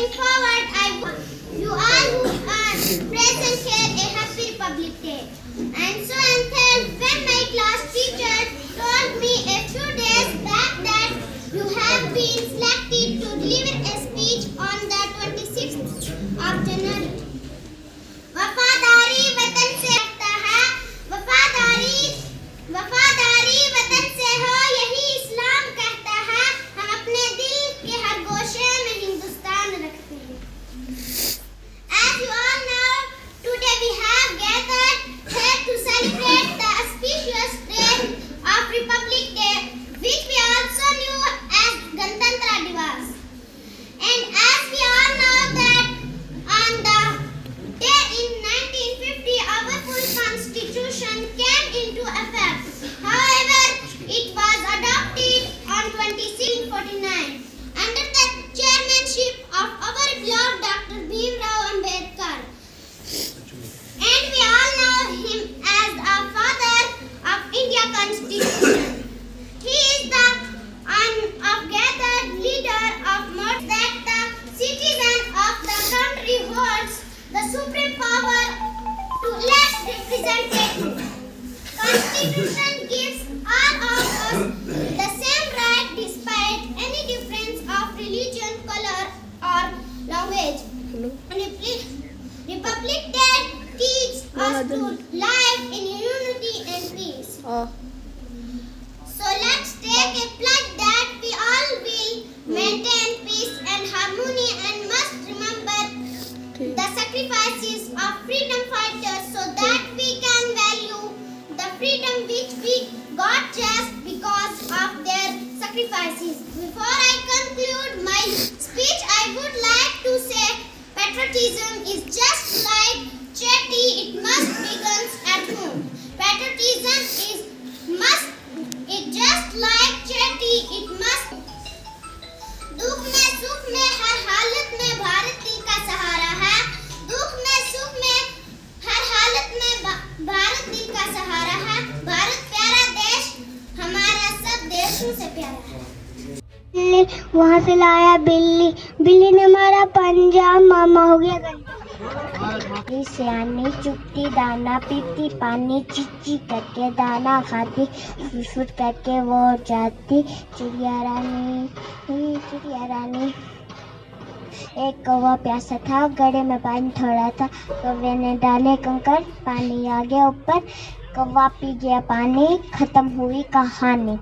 Going forward, I want you all who are present here a happy Republic Day. And so I'm thrilled when my class teacher told me a few days back that you have been selected to deliver a speech on the 26th of January. वफादारी वतन से रखता है, वफादारी वतन से हो, यही इस्लाम कहता है। हम अपने दिल के हर गोशे में हिंदुस्तान रखते हैं। As you all know, today we have gathered here to celebrate the auspicious day of Republic Day, which we also knew as Gantantra Divas. And as we all know that on the day in 1950 our full constitution came into effect. However, it was adopted on 2649 under the chairmanship of our beloved Dr. Bhimrao Ambedkar. And we all know him as the father of India Constitution. He is the ungathered leader of most that the citizen of the country holds the supreme power to elect representatives. Constitution gives all of us the same right despite any difference of religion, color or language. Republic Day teaches us to live in unity and peace. So let's take a pledge that we all will maintain peace and harmony and must remember the sacrifices of freedom fighters so that we can value the freedom which we got just because of their sacrifices. Before I conclude my speech, I would like to say patriotism is just like charity, it must begin at home. Patriotism is just like charity, it must. दुख में सुख में हर हालत में भारत दिल का सहारा है। दुख में सुख में हर हालत में भारत दिल का सहारा है। भारत प्यारा देश हमारा सब देशों से प्यारा है। वहाँ से लाया बिल्ली, बिल्ली ने मारा पंजा, मामा हो गया गंजा। सियानी चुपती दाना पीती पानी, चीची करके दाना खाती, फुट करके वो जाती। चिड़िया रानी एक कौवा प्यासा था, गड्ढे में पानी थोड़ा था, कौवे ने डाले कंकड़, पानी आ गया ऊपर, कौवा पी गया पानी, खत्म हुई कहानी।